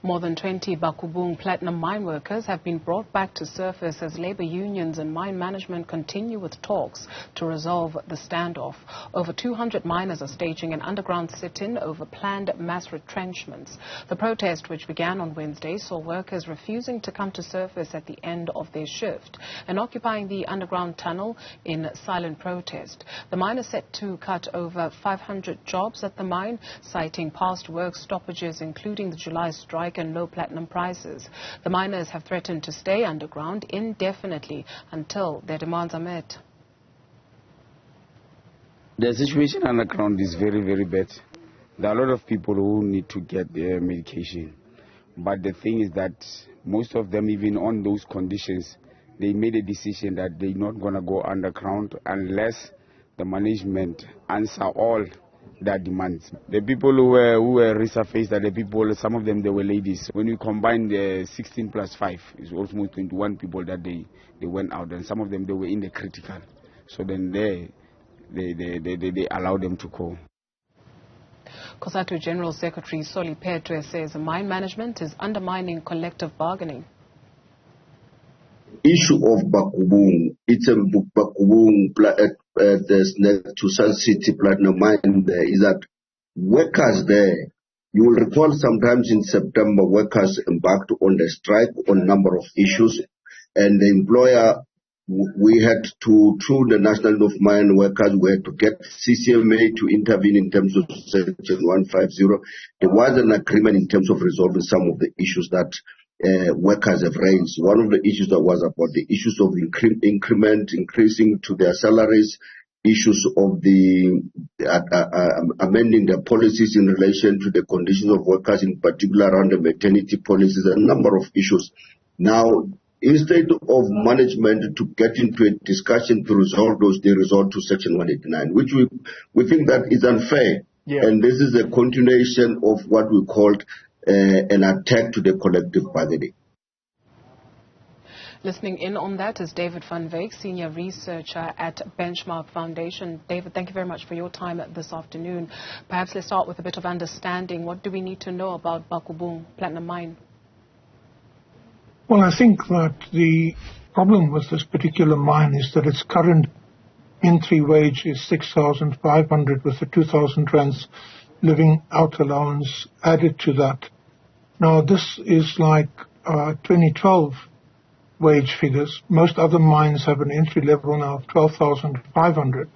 More than 20 Bakubung Platinum Mine workers have been brought back to surface as labor unions and mine management continue with talks to resolve the standoff. Over 200 miners are staging an underground sit-in over planned mass retrenchments. The protest, which began on Wednesday, saw workers refusing to come to surface at the end of their shift and occupying the underground tunnel in silent protest. The mine is set to cut over 500 jobs at the mine, citing past work stoppages, including the July strike and low platinum prices. The miners have threatened to stay underground indefinitely until their demands are met. The situation underground is very, very bad. There are a lot of people who need to get their medication. But the thing is that most of them, even on those conditions, they made a decision that they're not going to go underground unless the management answer all their demands. The people who were resurfaced are the people, some of them, they were ladies. When we combine the 16 plus 5, it's almost 21 people that they went out, and some of them, they were in the critical. So then they allowed them to go. COSATU General Secretary Soli Petre says mine management is undermining collective bargaining. Issue of Bakubung, it's a Bakubung to Sun City Platinum Mine there, is that workers there, you will recall sometimes in September, workers embarked on the strike on a number of issues, and the employer, we had to, through the National Union of Mine Workers, we had to get CCMA to intervene in terms of Section 150. There was an agreement in terms of resolving some of the issues that workers have raised. One of the issues that was about the issues of increment, increasing to their salaries, issues of the amending their policies in relation to the conditions of workers, in particular around the maternity policies, a number of issues. Now, instead of management to get into a discussion to resolve those, they resort to Section 189, which we think that is unfair. Yeah. And this is a continuation of what we called an attack to the collective bargaining. Listening in on that is David van Wyk, Senior Researcher at Benchmark Foundation. David, thank you very much for your time this afternoon. Perhaps let's start with a bit of understanding. What do we need to know about Bakubung Platinum Mine? Well, I think that the problem with this particular mine is that its current entry wage is 6,500 with the 2,000 rands living out allowance added to that. Now, this is like 2012 wage figures. Most other mines have an entry level now of 12,500.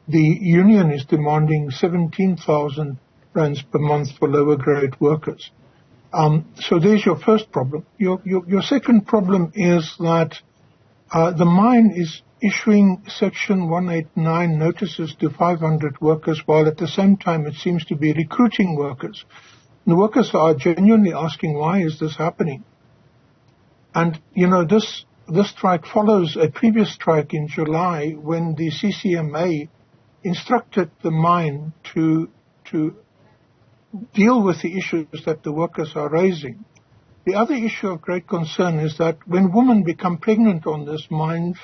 The union is demanding 17,000 rands per month for lower grade workers. So there's your first problem. Your second problem is that the mine is issuing Section 189 notices to 500 workers, while at the same time it seems to be recruiting workers. The workers are genuinely asking, why is this happening? And, you know, this strike follows a previous strike in July when the CCMA instructed the mine to deal with the issues that the workers are raising. The other issue of great concern is that when women become pregnant on this mine,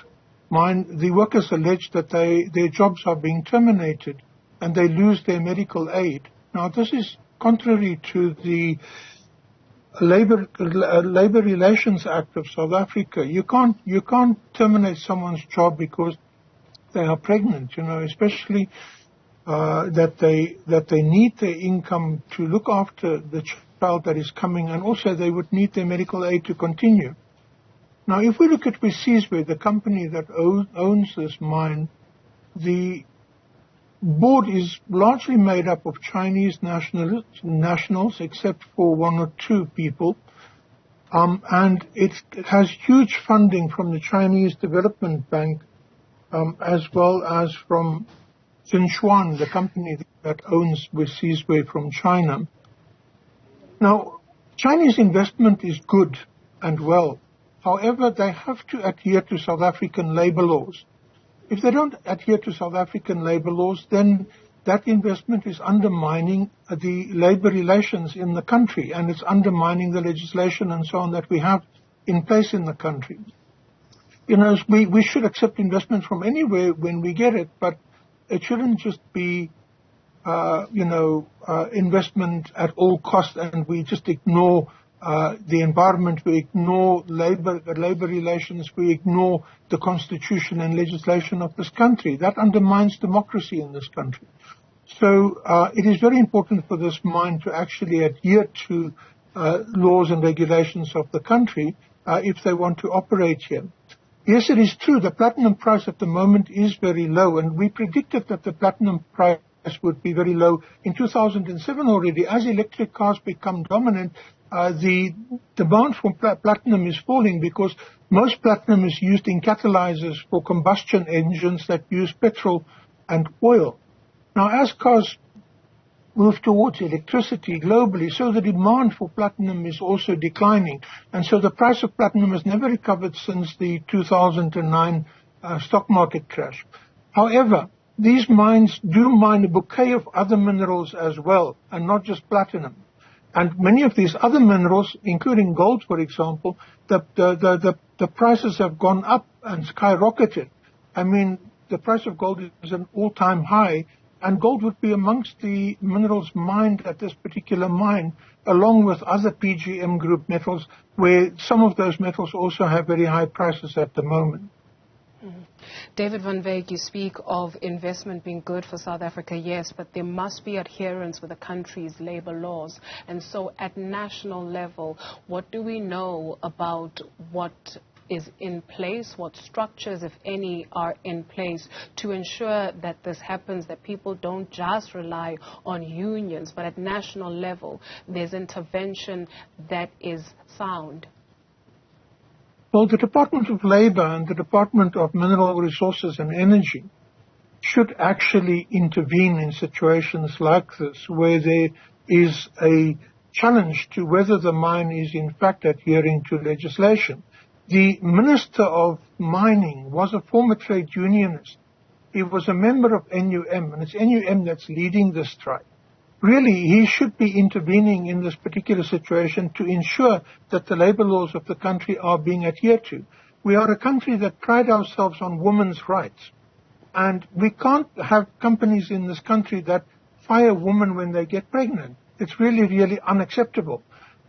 the workers allege that their jobs are being terminated and they lose their medical aid. Now, this is contrary to the Labor Relations Act of South Africa. You can't terminate someone's job because they are pregnant, you know, especially that they need their income to look after the child that is coming, and also they would need their medical aid to continue. Now, if we look at Wesizwe, the company that owns this mine, the board is largely made up of Chinese nationals, except for one or two people, and it has huge funding from the Chinese Development Bank, as well as from Zhenchuan, the company that owns Wesizwe from China. Now, Chinese investment is good and well. However, they have to adhere to South African labor laws. If they don't adhere to South African labor laws, then that investment is undermining the labor relations in the country, and it's undermining the legislation and so on that we have in place in the country. You know, we should accept investment from anywhere when we get it, but it shouldn't just be investment at all costs, and we just ignore the environment, we ignore labor relations, we ignore the constitution and legislation of this country. That undermines democracy in this country. So it is very important for this mine to actually adhere to laws and regulations of the country if they want to operate here. Yes, it is true, the platinum price at the moment is very low, and we predicted that the platinum price would be very low in 2007 already. As electric cars become dominant, the demand for platinum is falling because most platinum is used in catalyzers for combustion engines that use petrol and oil. Now, as cars move towards electricity globally, so the demand for platinum is also declining. And so the price of platinum has never recovered since the 2009 stock market crash. However, these mines do mine a bouquet of other minerals as well, and not just platinum. And many of these other minerals, including gold, for example, the prices have gone up and skyrocketed. I mean, the price of gold is an all-time high, and gold would be amongst the minerals mined at this particular mine, along with other PGM group metals, where some of those metals also have very high prices at the moment. David van Wyk, you speak of investment being good for South Africa, yes, but there must be adherence with the country's labor laws. And so at national level, what do we know about what is in place, what structures, if any, are in place to ensure that this happens, that people don't just rely on unions, but at national level, there's intervention that is sound? Well, the Department of Labor and the Department of Mineral Resources and Energy should actually intervene in situations like this, where there is a challenge to whether the mine is in fact adhering to legislation. The Minister of Mining was a former trade unionist. He was a member of NUM, and it's NUM that's leading the strike. Really, he should be intervening in this particular situation to ensure that the labor laws of the country are being adhered to. We are a country that pride ourselves on women's rights. And we can't have companies in this country that fire women when they get pregnant. It's really, really unacceptable.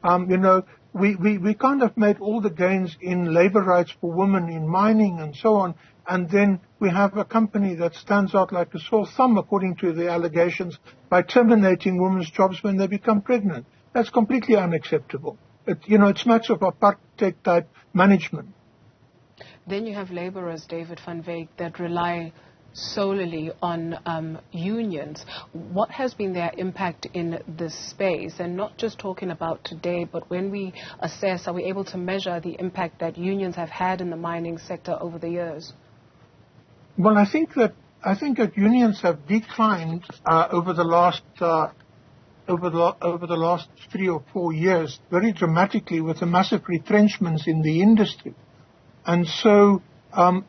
We can't have made all the gains in labor rights for women in mining and so on, and then we have a company that stands out like a sore thumb, according to the allegations, by terminating women's jobs when they become pregnant. That's completely unacceptable. It smacks of apartheid-type management. Then you have laborers, David van Wyk, that rely solely on unions. What has been their impact in this space? And not just talking about today, but when we assess, are we able to measure the impact that unions have had in the mining sector over the years? Well, I think that unions have declined over the last 3 or 4 years very dramatically, with the massive retrenchments in the industry. And so the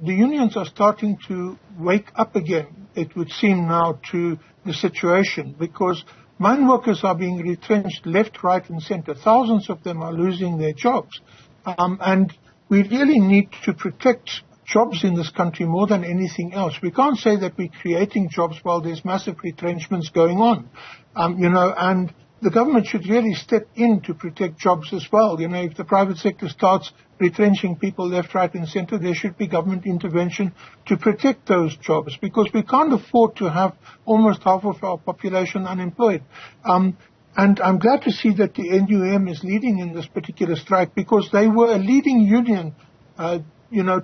unions are starting to wake up again, it would seem now, to the situation, because mine workers are being retrenched left, right, and center. Thousands of them are losing their jobs. And we really need to protect jobs in this country more than anything else. We can't say that we're creating jobs while there's massive retrenchments going on. And the government should really step in to protect jobs as well. If the private sector starts retrenching people left, right, and center, there should be government intervention to protect those jobs, because we can't afford to have almost half of our population unemployed. And I'm glad to see that the NUM is leading in this particular strike, because they were a leading union,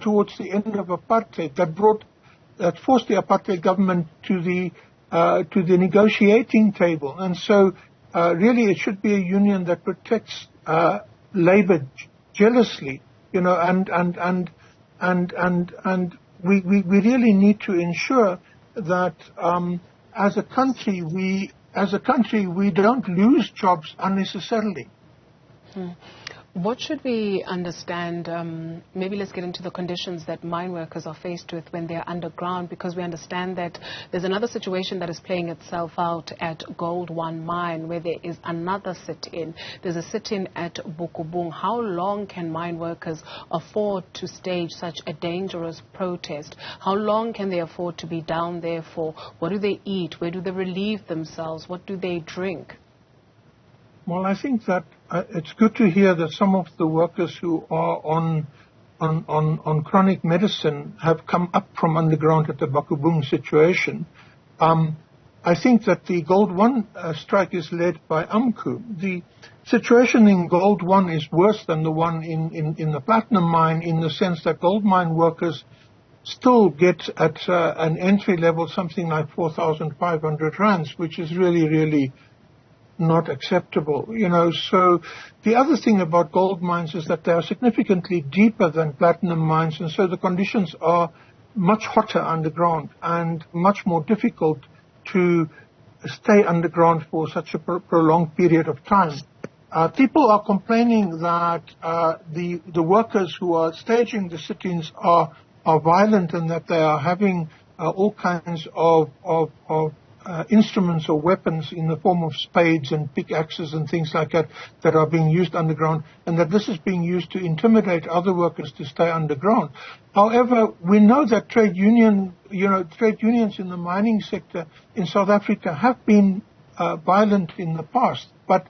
towards the end of apartheid, that forced the apartheid government to the negotiating table. And so really, it should be a union that protects labor jealously, and we really need to ensure that as a country we don't lose jobs unnecessarily. What should we understand? Maybe let's get into the conditions that mine workers are faced with when they're underground, because we understand that there's another situation that is playing itself out at Gold One Mine, where there is another sit-in. There's a sit-in at Bakubung. How long can mine workers afford to stage such a dangerous protest? How long can they afford to be down there for? What do they eat? Where do they relieve themselves? What do they drink? Well, I think that it's good to hear that some of the workers who are on chronic medicine have come up from underground at the Bakubung situation. I think that the Gold One strike is led by AMCU. The situation in Gold One is worse than the one in the platinum mine, in the sense that gold mine workers still get at an entry level something like 4,500 rands, which is really not acceptable, So the other thing about gold mines is that they are significantly deeper than platinum mines, and so the conditions are much hotter underground and much more difficult to stay underground for such a prolonged period of time. People are complaining that the workers who are staging the sit-ins are violent, and that they are having all kinds of instruments or weapons in the form of spades and pickaxes and things like that are being used underground, and that this is being used to intimidate other workers to stay underground. However, we know that trade unions in the mining sector in South Africa have been violent in the past, but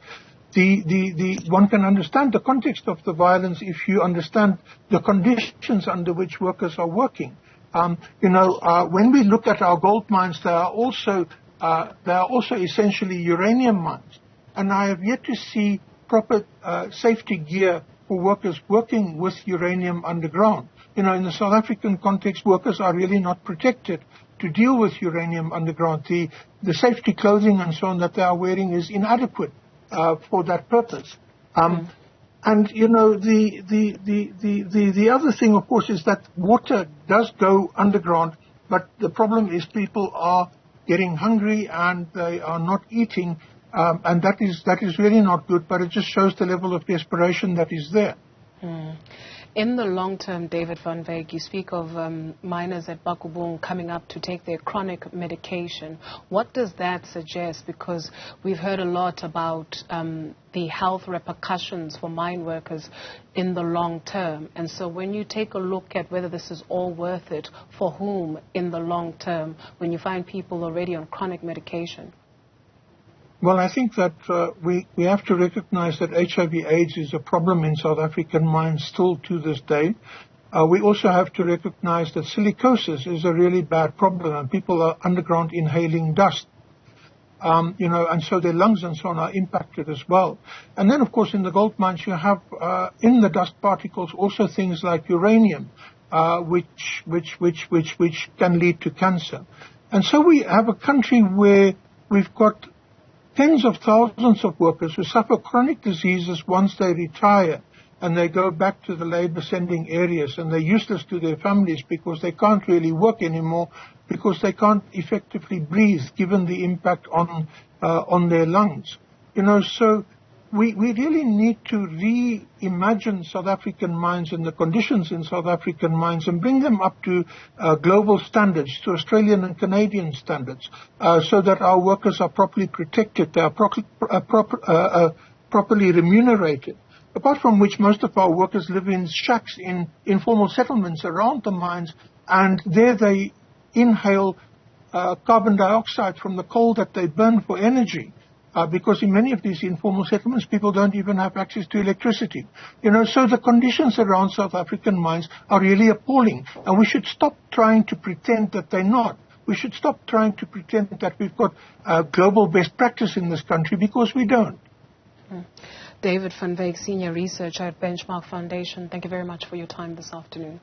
one can understand the context of the violence if you understand the conditions under which workers are working. When we look at our gold mines, they are also essentially uranium mines, and I have yet to see proper safety gear for workers working with uranium underground. In the South African context, workers are really not protected to deal with uranium underground. The safety clothing and so on that they are wearing is inadequate for that purpose. And the other thing, of course, is that water does go underground, but the problem is people are getting hungry and they are not eating, and that is really not good. But it just shows the level of desperation that is there. In the long term, David van Wyk, you speak of miners at Bakubung coming up to take their chronic medication. What does that suggest? Because we've heard a lot about the health repercussions for mine workers in the long term. And so when you take a look at whether this is all worth it, for whom in the long term, when you find people already on chronic medication? Well, I think that we have to recognize that HIV/AIDS is a problem in South African mines still to this day. We also have to recognize that silicosis is a really bad problem, and people are underground inhaling dust. And so their lungs and so on are impacted as well. And then, of course, in the gold mines, you have in the dust particles also things like uranium, which can lead to cancer. And so we have a country where we've got tens of thousands of workers who suffer chronic diseases once they retire, and they go back to the labor-sending areas, and they're useless to their families because they can't really work anymore, because they can't effectively breathe, given the impact on their lungs. So we really need to reimagine South African mines and the conditions in South African mines and bring them up to global standards, to Australian and Canadian standards, so that our workers are properly protected, they are properly remunerated. Apart from which, most of our workers live in shacks in informal settlements around the mines, and there they inhale carbon dioxide from the coal that they burn for energy. Because in many of these informal settlements, people don't even have access to electricity. So the conditions around South African mines are really appalling, and we should stop trying to pretend that they're not. We should stop trying to pretend that we've got global best practice in this country, because we don't. David van Wyk, Senior Researcher at Benchmark Foundation, thank you very much for your time this afternoon.